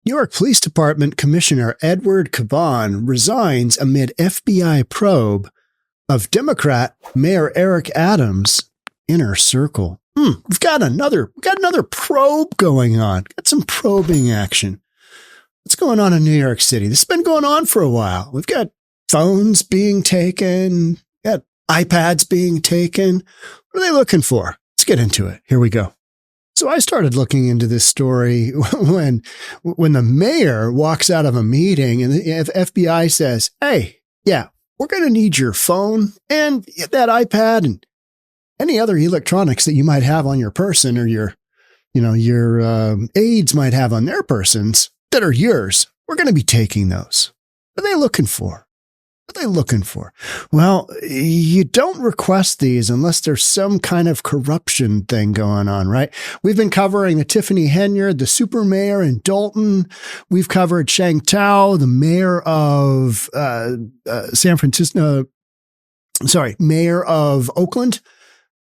New York Police Department Commissioner Edward Caban resigns amid FBI probe of Democrat Mayor Eric Adams' inner circle. We've got another probe going on. Got some probing action. What's going on in New York City? This has been going on for a while. We've got phones being taken, got iPads being taken. What are they looking for? Let's get into it. Here we go. So I started looking into this story when the mayor walks out of a meeting and the FBI says, hey, yeah, we're going to need your phone and that iPad and any other electronics that you might have on your person or your aides might have on their persons that are yours. We're going to be taking those. What are they looking for? What are they looking for? Well, you don't request these unless there's some kind of corruption thing going on, right? We've been covering the Tiffany Henyard, the super mayor in Dalton. We've covered Shang Tao, the mayor of mayor of Oakland.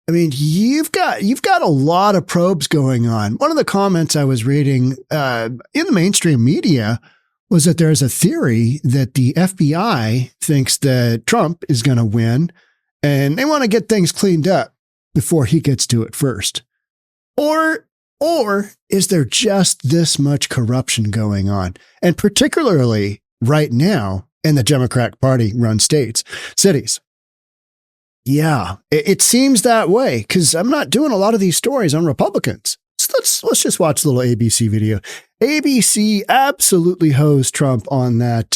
I mean, you've got a lot of probes going on. One of the comments I was reading in the mainstream media was that there's a theory that the FBI thinks that Trump is going to win and they want to get things cleaned up before he gets to it first. Or is there just this much corruption going on? And particularly right now in the Democratic Party run cities. Yeah, it seems that way because I'm not doing a lot of these stories on Republicans. So let's just watch a little ABC video. ABC absolutely hosed Trump on that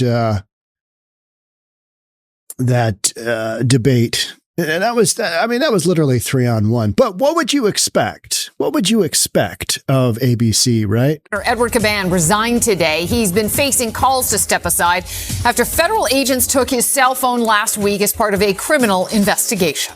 debate. And that was literally 3-on-1. But what would you expect? What would you expect of ABC, right? Edward Caban resigned today. He's been facing calls to step aside after federal agents took his cell phone last week as part of a criminal investigation.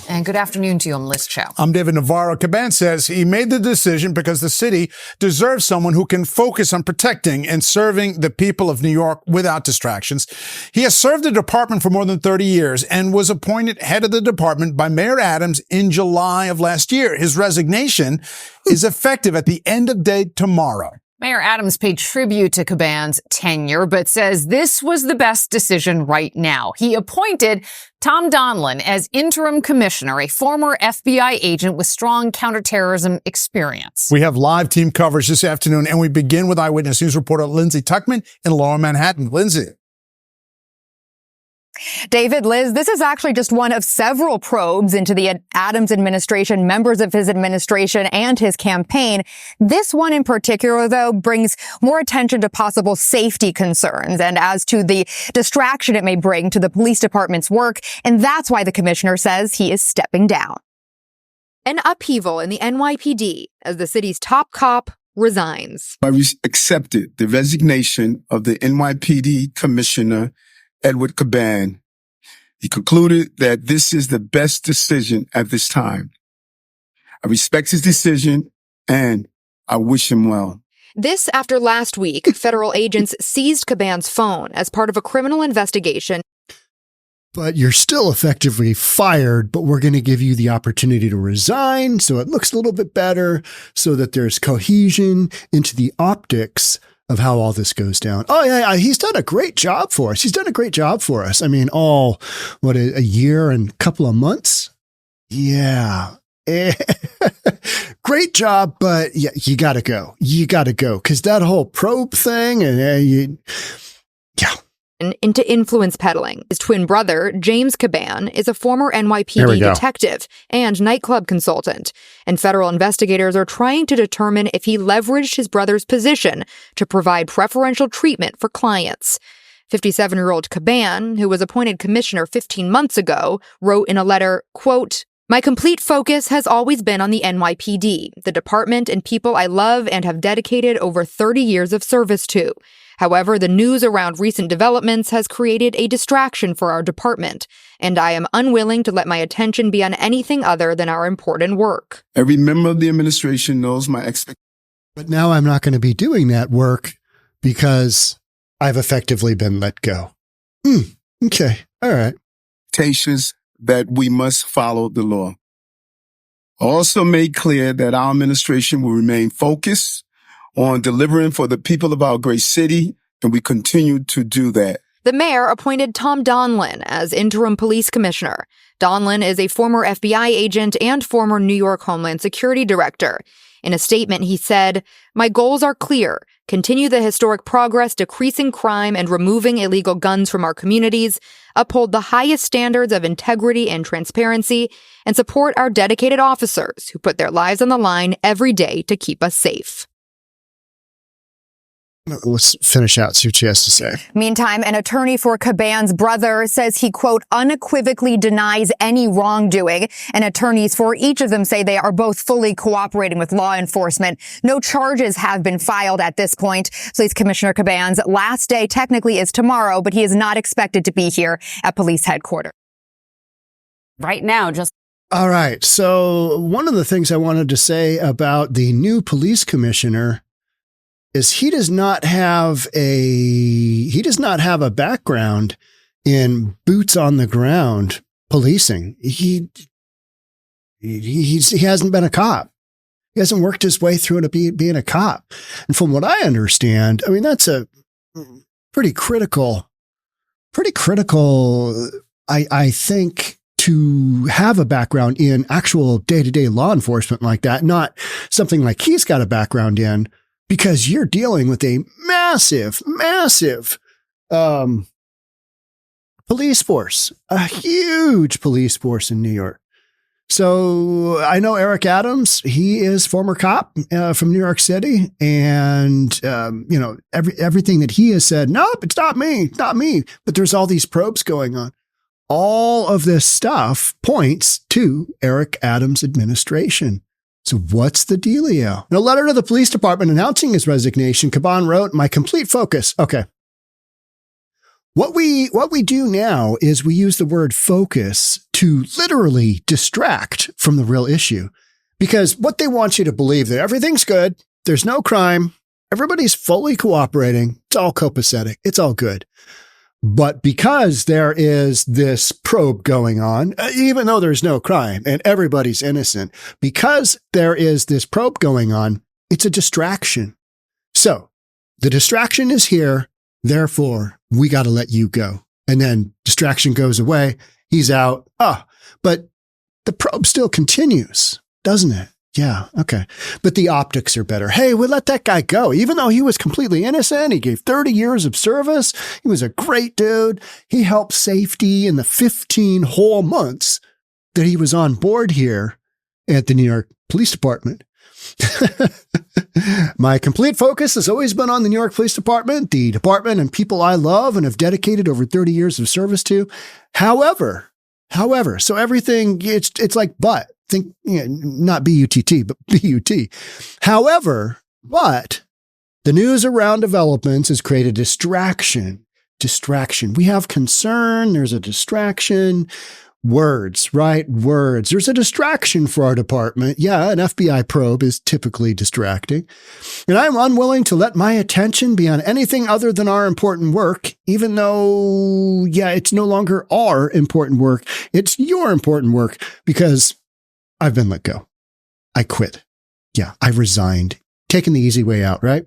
And good afternoon to you. I'm Liz Chow. I'm David Navarro. Caban says he made the decision because the city deserves someone who can focus on protecting and serving the people of New York without distractions. He has served the department for more than 30 years and was appointed head of the department by Mayor Adams in July of last year. His resignation is effective at the end of day tomorrow. Mayor Adams paid tribute to Caban's tenure, but says this was the best decision right now. He appointed Tom Donlin as Interim Commissioner, a former FBI agent with strong counterterrorism experience. We have live team coverage this afternoon, and we begin with Eyewitness News reporter Lindsay Tuckman in Lower Manhattan. Lindsay. David, Liz, this is actually just one of several probes into the Adams administration, members of his administration and his campaign. This one in particular, though, brings more attention to possible safety concerns and as to the distraction it may bring to the police department's work. And that's why the commissioner says he is stepping down. An upheaval in the NYPD as the city's top cop resigns. I accepted the resignation of the NYPD Commissioner Edward Caban. He concluded that this is the best decision at this time. I respect his decision and I wish him well. This after last week, federal agents seized Caban's phone as part of a criminal investigation. But you're still effectively fired, but we're going to give you the opportunity to resign so it looks a little bit better, so that there's cohesion into the optics of how all this goes down. Oh, yeah, he's done a great job for us. I mean, a year and a couple of months? Yeah. Great job, but yeah, you got to go. Because that whole probe thing, into influence peddling. His twin brother, James Caban, is a former NYPD detective and nightclub consultant, and federal investigators are trying to determine if he leveraged his brother's position to provide preferential treatment for clients. 57-year-old Caban, who was appointed commissioner 15 months ago, wrote in a letter, quote, "My complete focus has always been on the NYPD, the department and people I love and have dedicated over 30 years of service to. However, the news around recent developments has created a distraction for our department, and I am unwilling to let my attention be on anything other than our important work." Every member of the administration knows my expectations. But now I'm not going to be doing that work because I've effectively been let go. Okay. All right. That we must follow the law. I also made clear that our administration will remain focused on delivering for the people of our great city, and we continue to do that. The mayor appointed Tom Donlin as interim police commissioner. Donlin is a former FBI agent and former New York Homeland Security director. In a statement, he said, "My goals are clear. Continue the historic progress decreasing crime and removing illegal guns from our communities, uphold the highest standards of integrity and transparency, and support our dedicated officers who put their lives on the line every day to keep us safe." Let's finish out, see what she has to say. Meantime, an attorney for Caban's brother says he, quote, unequivocally denies any wrongdoing. And attorneys for each of them say they are both fully cooperating with law enforcement. No charges have been filed at this point. Police Commissioner Caban's last day technically is tomorrow, but he is not expected to be here at police headquarters. Right now, All right. So one of the things I wanted to say about the new police commissioner is he does not have a background in boots on the ground policing. He hasn't been a cop. He hasn't worked his way through to being a cop. And from what I understand, I mean, that's a pretty critical, I think, to have a background in actual day-to-day law enforcement like that, not something like he's got a background in. Because you're dealing with a massive police force, a huge police force in New York. So I know Eric Adams, he is former cop from New York City. And, everything that he has said, nope, it's not me. But there's all these probes going on. All of this stuff points to Eric Adams' administration. So what's the dealio? In a letter to the police department announcing his resignation, Caban wrote, "My complete focus." Okay. What we do now is we use the word focus to literally distract from the real issue. Because what they want you to believe that everything's good, there's no crime, everybody's fully cooperating, it's all copacetic, it's all good. But because there is this probe going on, even though there's no crime and everybody's innocent, because there is this probe going on, it's a distraction. So the distraction is here. Therefore, we got to let you go. And then distraction goes away. He's out. But the probe still continues, doesn't it? Yeah. Okay. But the optics are better. Hey, we let that guy go. Even though he was completely innocent, he gave 30 years of service. He was a great dude. He helped safety in the 15 whole months that he was on board here at the New York Police Department. My complete focus has always been on the New York Police Department, the department and people I love and have dedicated over 30 years of service to. However, so everything, it's like but. Think, not B-U-T-T, but B-U-T. However, but the news around developments has created distraction. We have concern. There's a distraction. Words, right? Words. There's a distraction for our department. Yeah, an FBI probe is typically distracting. And I'm unwilling to let my attention be on anything other than our important work, even though, it's no longer our important work. It's your important work because I've been let go. I quit. Yeah, I resigned. Taking the easy way out, right?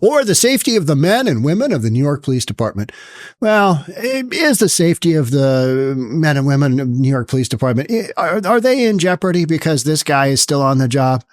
Or the safety of the men and women of the New York Police Department. Well, it is the safety of the men and women of the New York Police Department. Are they in jeopardy because this guy is still on the job?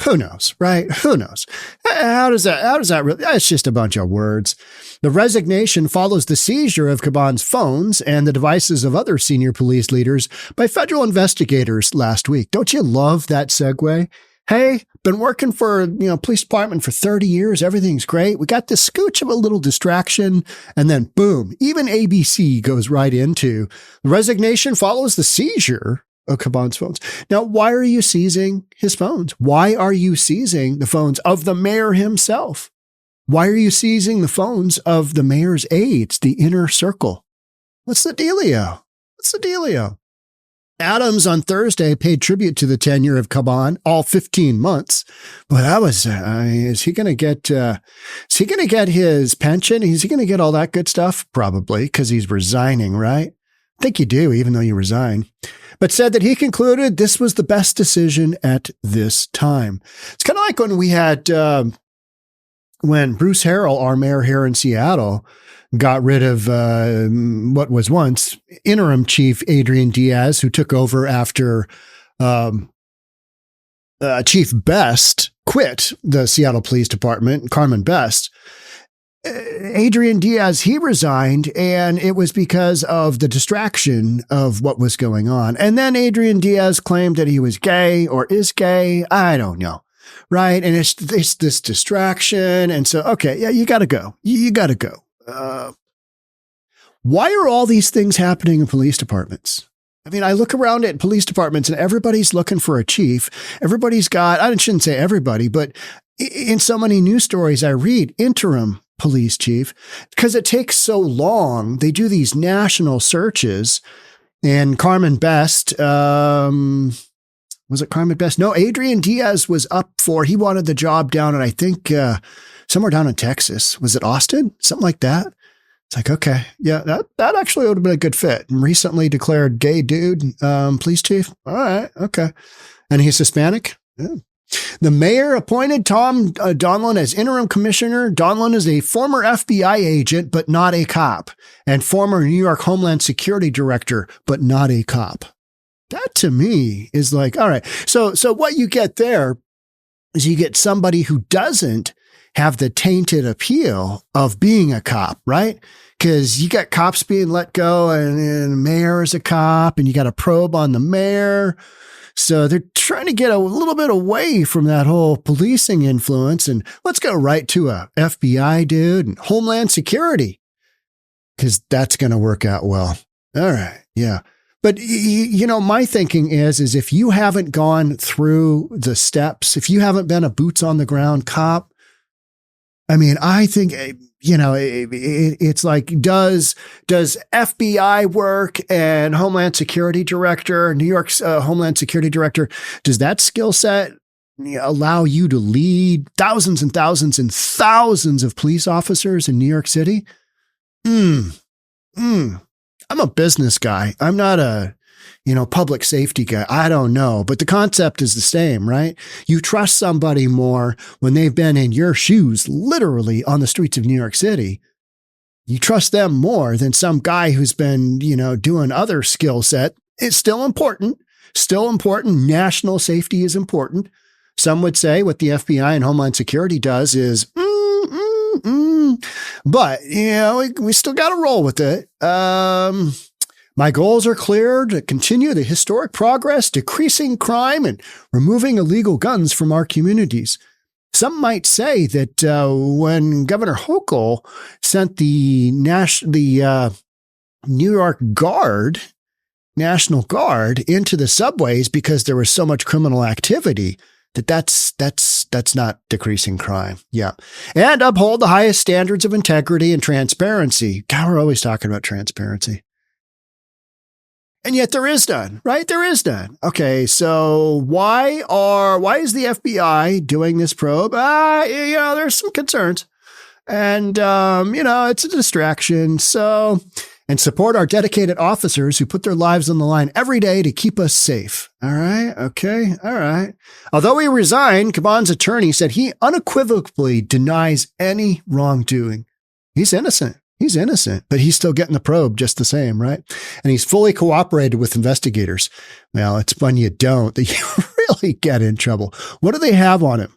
Who knows, right? Who knows? How does that really? It's just a bunch of words. The resignation follows the seizure of Caban's phones and the devices of other senior police leaders by federal investigators last week. Don't you love that segue? Hey, been working for, police department for 30 years. Everything's great. We got this scooch of a little distraction and then boom, even ABC goes right into the resignation follows the seizure of Caban's phones. Now, why are you seizing his phones? Why are you seizing the phones of the mayor himself? Why are you seizing the phones of the mayor's aides, the inner circle? What's the dealio? Adams on Thursday paid tribute to the tenure of Caban, all 15 months. But is he going to get his pension? Is he going to get all that good stuff? Probably, because he's resigning, right? think you do, even though you resign. But said that he concluded this was the best decision at this time. It's kind of like when we had, when Bruce Harrell, our mayor here in Seattle, got rid of what was once interim chief Adrian Diaz, who took over after Chief Best quit the Seattle Police Department, Carmen Best. Adrian Diaz, he resigned, and it was because of the distraction of what was going on. And then Adrian Diaz claimed that he was gay or is gay. I don't know. Right. And it's this distraction. And so, okay, yeah, you got to go. You got to go. Why are all these things happening in police departments? I mean, I look around at police departments and everybody's looking for a chief. Everybody's got, I shouldn't say everybody, but in so many news stories I read, interim police chief, because it takes so long. They do these national searches, and Carmen Best, was it Carmen Best? No, Adrian Diaz was up for, he wanted the job down, and I think somewhere down in Texas. Was it Austin? Something like that. It's like, okay, yeah, that actually would have been a good fit. And recently declared gay dude, police chief. All right, okay. And he's Hispanic? Yeah. The mayor appointed Tom Donlin as interim commissioner. Donlin is a former FBI agent, but not a cop, and former New York Homeland Security director, but not a cop. That to me is like, all right. So what you get there is you get somebody who doesn't have the tainted appeal of being a cop, right? Because you got cops being let go, and the mayor is a cop, and you got a probe on the mayor. So they're trying to get a little bit away from that whole policing influence, and let's go right to a FBI dude and Homeland Security, because that's going to work out well. All right. Yeah. But, you know, my thinking is if you haven't gone through the steps, if you haven't been a boots on the ground cop, I mean, I think, you know, it's like, does FBI work and Homeland Security Director, New York's Homeland Security Director, does that skill set allow you to lead thousands and thousands and thousands of police officers in New York City? I'm a business guy. I'm not a, public safety guy. I don't know, but the concept is the same, right? You trust somebody more when they've been in your shoes, literally on the streets of New York City. You trust them more than some guy who's been, doing other skill set. It's still important. National safety is important. Some would say what the FBI and Homeland Security does is, but, we still got to roll with it. My goals are clear: to continue the historic progress, decreasing crime, and removing illegal guns from our communities. Some might say that when Governor Hochul sent the New York National Guard into the subways because there was so much criminal activity, that's not decreasing crime. Yeah. And uphold the highest standards of integrity and transparency. God, we're always talking about transparency. And yet there is none, right? There is none. Okay, so why is the FBI doing this probe? There's some concerns. And, it's a distraction. So, and support our dedicated officers who put their lives on the line every day to keep us safe. All right. Okay. All right. Although he resigned, Caban's attorney said he unequivocally denies any wrongdoing. He's innocent. But he's still getting the probe just the same, right? And he's fully cooperated with investigators. Well, it's when you don't that you really get in trouble. What do they have on him?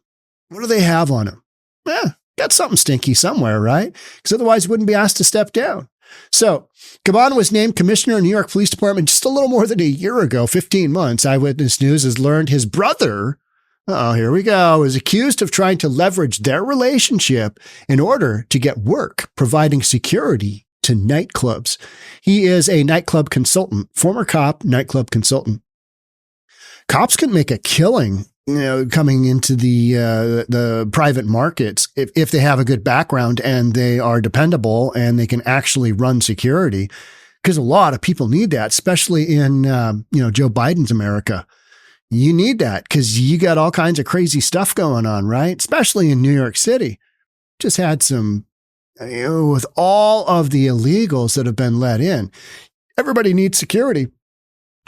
Yeah, got something stinky somewhere, right? Because otherwise he wouldn't be asked to step down. So Caban was named commissioner of New York Police Department just a little more than a year ago, 15 months. Eyewitness News has learned his brother, here we go, is accused of trying to leverage their relationship in order to get work, providing security to nightclubs. He is a nightclub consultant, former cop, nightclub consultant. Cops can make a killing, coming into the private markets if they have a good background and they are dependable and they can actually run security, because a lot of people need that, especially in, Joe Biden's America. You need that because you got all kinds of crazy stuff going on, right? Especially in New York City. Just had some, with all of the illegals that have been let in. Everybody needs security.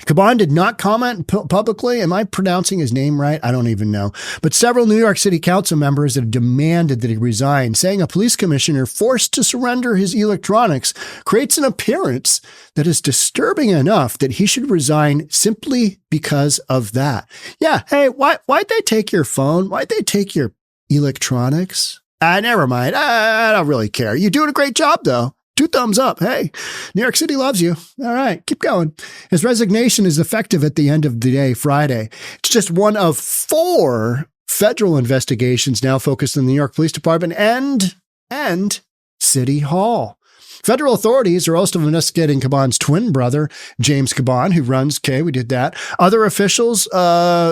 Caban did not comment publicly. Am I pronouncing his name right? I don't even know. But several New York City Council members have demanded that he resign, saying a police commissioner forced to surrender his electronics creates an appearance that is disturbing enough that he should resign simply because of that. Yeah, hey, why'd they take your phone? Why'd they take your electronics? Never mind. I don't really care. You're doing a great job, though. 2 thumbs up. Hey, New York City loves you. All right, keep going. His resignation is effective at the end of the day, Friday. It's just one of 4 federal investigations now focused on the New York Police Department and City Hall. Federal authorities are also investigating Caban's twin brother, James Caban, who runs, we did that. Other officials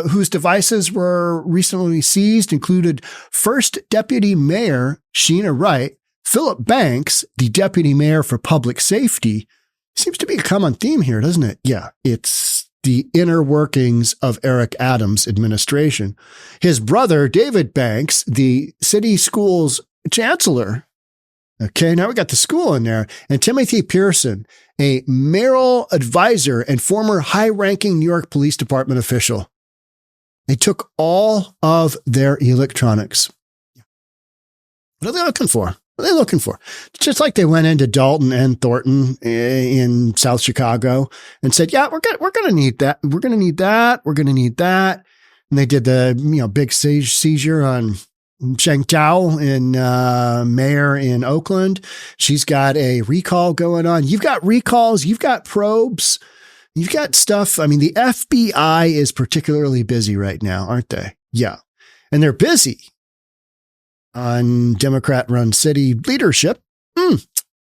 whose devices were recently seized included First Deputy Mayor Sheena Wright, Philip Banks, the deputy mayor for public safety. Seems to be a common theme here, doesn't it? Yeah, it's the inner workings of Eric Adams' administration. His brother, David Banks, the city school's chancellor. Okay, now we got the school in there. And Timothy Pearson, a mayoral advisor and former high-ranking New York Police Department official. They took all of their electronics. What are they looking for? What are they looking for? Just like they went into Dalton and Thornton in South Chicago and said, yeah, we're going to need that. We're going to need that. We're going to need that. And they did the, big seizure on Sheng Chao mayor in Oakland. She's got a recall going on. You've got recalls. You've got probes. You've got stuff. I mean, the FBI is particularly busy right now, aren't they? Yeah. And they're busy on Democrat-run city leadership.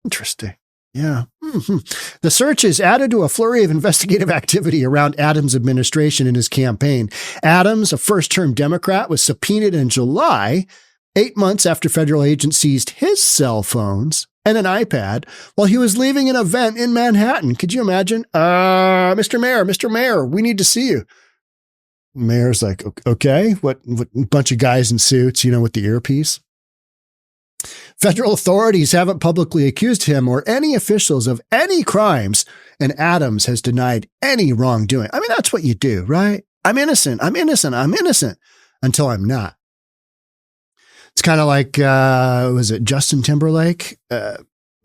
Interesting. Yeah. Mm-hmm. The search is added to a flurry of investigative activity around Adams' administration and his campaign. Adams, a first-term Democrat, was subpoenaed in July, 8 months after federal agents seized his cell phones and an iPad while he was leaving an event in Manhattan. Could you imagine? Mr. Mayor, we need to see you. Mayor's like, okay, what bunch of guys in suits, with the earpiece. Federal authorities haven't publicly accused him or any officials of any crimes, and Adams has denied any wrongdoing. I mean, that's what you do, right? I'm innocent until I'm not. It's kind of like, was it Justin Timberlake?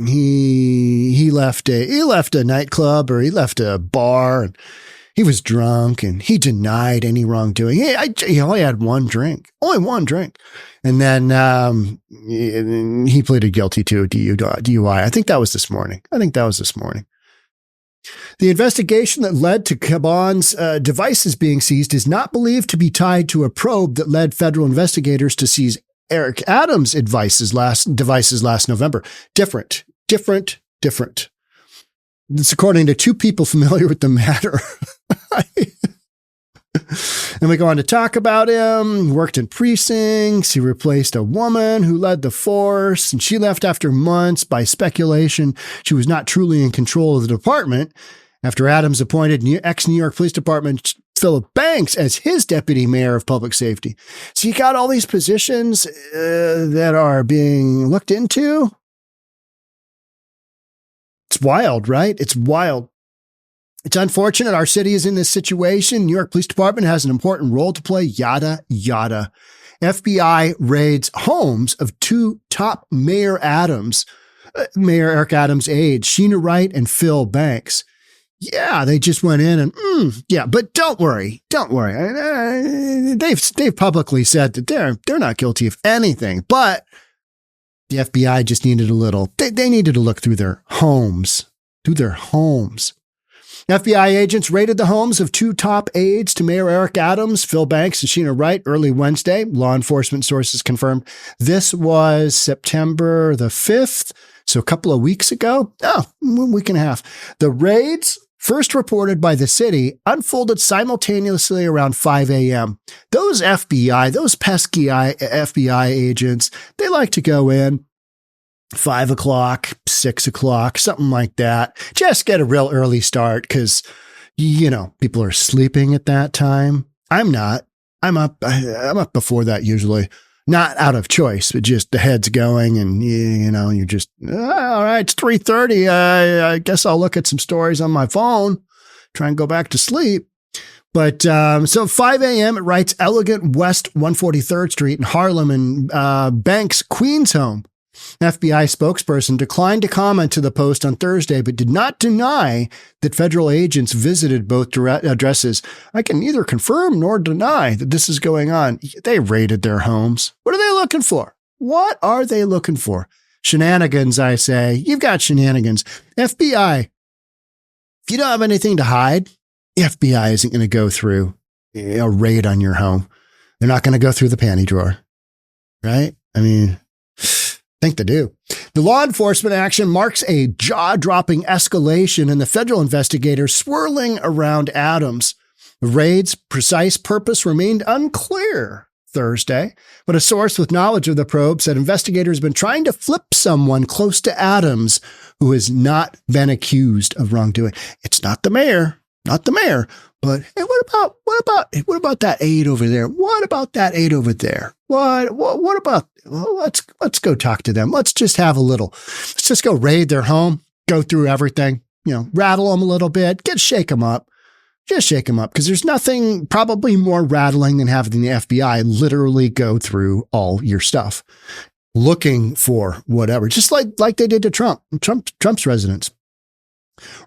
He left a nightclub, or he left a bar, and he was drunk and he denied any wrongdoing. He only had only one drink. And then he pleaded guilty to a DUI. I think that was this morning. The investigation that led to Caban's devices being seized is not believed to be tied to a probe that led federal investigators to seize Eric Adams' devices last November. Different. It's according to 2 people familiar with the matter. And we go on to talk about him. He worked in precincts. He replaced a woman who led the force, and she left after months. By speculation, she was not truly in control of the department after Adams appointed ex-New York Police Department Philip Banks as his deputy mayor of public safety. So you got all these positions that are being looked into. It's wild, right? It's wild. It's unfortunate our city is in this situation. New York Police Department has an important role to play, yada, yada. FBI raids homes of 2 top Mayor Eric Adams' aides, Sheena Wright and Phil Banks. Yeah, they just went in and, but don't worry. They've publicly said that they're not guilty of anything, but the FBI just needed a little, they needed to look through their homes. FBI agents raided the homes of 2 top aides to Mayor Eric Adams, Phil Banks and Sheena Wright, early Wednesday. Law enforcement sources confirmed this was September the 5th, so a couple of weeks ago. A week and a half. The raids, first reported by the city, unfolded simultaneously around 5 a.m. Those pesky FBI agents, they like to go in 5 o'clock, 6 o'clock, something like that. Just get a real early start because, people are sleeping at that time. I'm not. I'm up before that usually. Not out of choice, but just the head's going and, you're just, all right, it's 3:30. I guess I'll look at some stories on my phone, try and go back to sleep. But so 5 a.m., it writes Elegant West 143rd Street in Harlem and Banks Queens home. FBI spokesperson declined to comment to the post on Thursday, but did not deny that federal agents visited both addresses. I can neither confirm nor deny that this is going on. They raided their homes. What are they looking for? What are they looking for? Shenanigans, I say. You've got shenanigans. FBI, if you don't have anything to hide, the FBI isn't going to go through a raid on your home. They're not going to go through the panty drawer, right? I mean, I think they do. The law enforcement action marks a jaw-dropping escalation in the federal investigators swirling around Adams. The raid's precise purpose remained unclear Thursday, but a source with knowledge of the probe said investigators have been trying to flip someone close to Adams who has not been accused of wrongdoing. It's not the mayor. Not the mayor, but hey, what about that aide over there? What about that aide over there? What about, well, let's go talk to them. Let's just have let's just go raid their home, go through everything, rattle them a little bit, shake them up. Just shake them up, because there's nothing probably more rattling than having the FBI literally go through all your stuff, looking for whatever, just like they did to Trump's residence.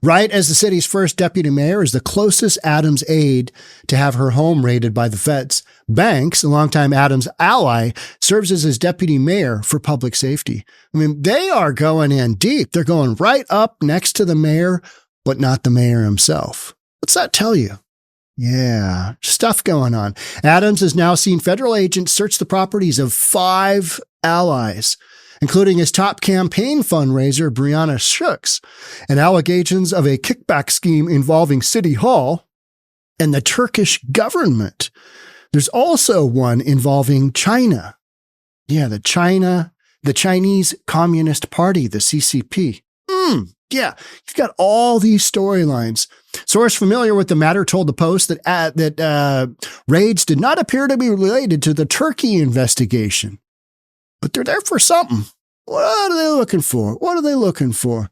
Right as the city's first deputy mayor is the closest Adams aide to have her home raided by the feds. Banks, a longtime Adams ally, serves as his deputy mayor for public safety. I mean, they are going in deep. They're going right up next to the mayor, but not the mayor himself. What's that tell you? Yeah, stuff going on. Adams has now seen federal agents search the properties of 5 allies, including his top campaign fundraiser, Brianna Shooks, and allegations of a kickback scheme involving City Hall and the Turkish government. There's also one involving China. Yeah, the Chinese Communist Party, the CCP. Yeah, you've got all these storylines. Source familiar with the matter told the Post that raids did not appear to be related to the Turkey investigation. But they're there for something. What are they looking for? What are they looking for?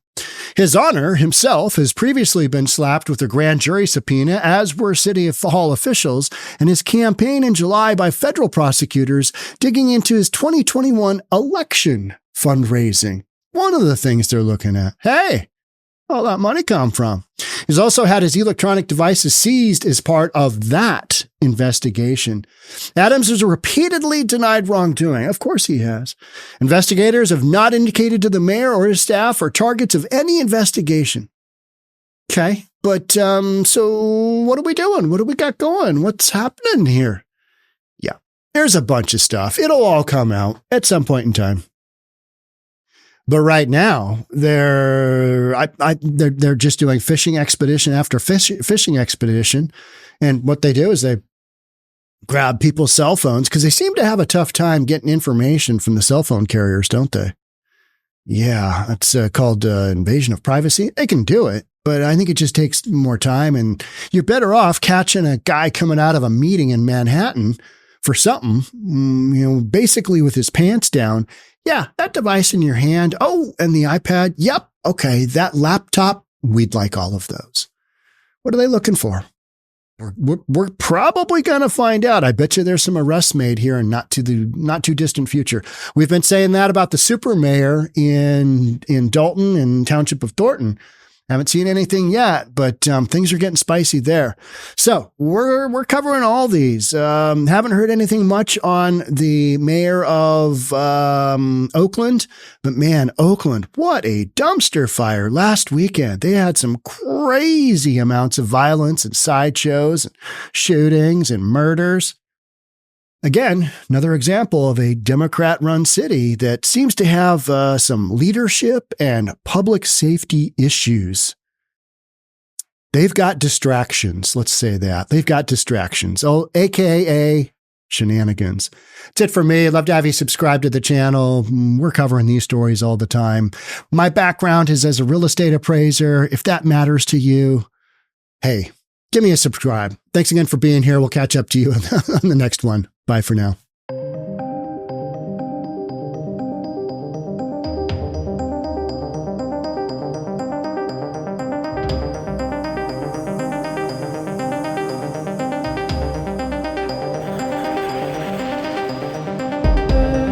His Honor himself has previously been slapped with a grand jury subpoena, as were City Hall officials, and his campaign in July by federal prosecutors digging into his 2021 election fundraising. One of the things they're looking at. Hey, all that money come from? He's also had his electronic devices seized as part of that investigation. Adams has repeatedly denied wrongdoing. Of course he has. Investigators have not indicated to the mayor or his staff or targets of any investigation. Okay, but so what are we doing? What do we got going? What's happening here? Yeah, there's a bunch of stuff. It'll all come out at some point in time. But right now, they're just doing fishing expedition after fishing expedition. And what they do is they grab people's cell phones, because they seem to have a tough time getting information from the cell phone carriers, don't they? Yeah, it's called invasion of privacy. They can do it, but I think it just takes more time. And you're better off catching a guy coming out of a meeting in Manhattan for something, basically with his pants down. Yeah, that device in your hand. Oh, and the iPad. Yep. Okay, that laptop. We'd like all of those. What are they looking for? We're probably going to find out. I bet you there's some arrests made here in not too distant future. We've been saying that about the super mayor in Dalton and Township of Thornton. Haven't seen anything yet, but things are getting spicy there. So we're covering all these. Haven't heard anything much on the mayor of Oakland, but man, Oakland, what a dumpster fire last weekend. They had some crazy amounts of violence and sideshows and shootings and murders. Again, another example of a Democrat-run city that seems to have some leadership and public safety issues. They've got distractions. Let's say that. They've got distractions. Oh, AKA shenanigans. That's it for me. I'd love to have you subscribe to the channel. We're covering these stories all the time. My background is as a real estate appraiser. If that matters to you, hey, give me a subscribe. Thanks again for being here. We'll catch up to you on the next one. Bye for now.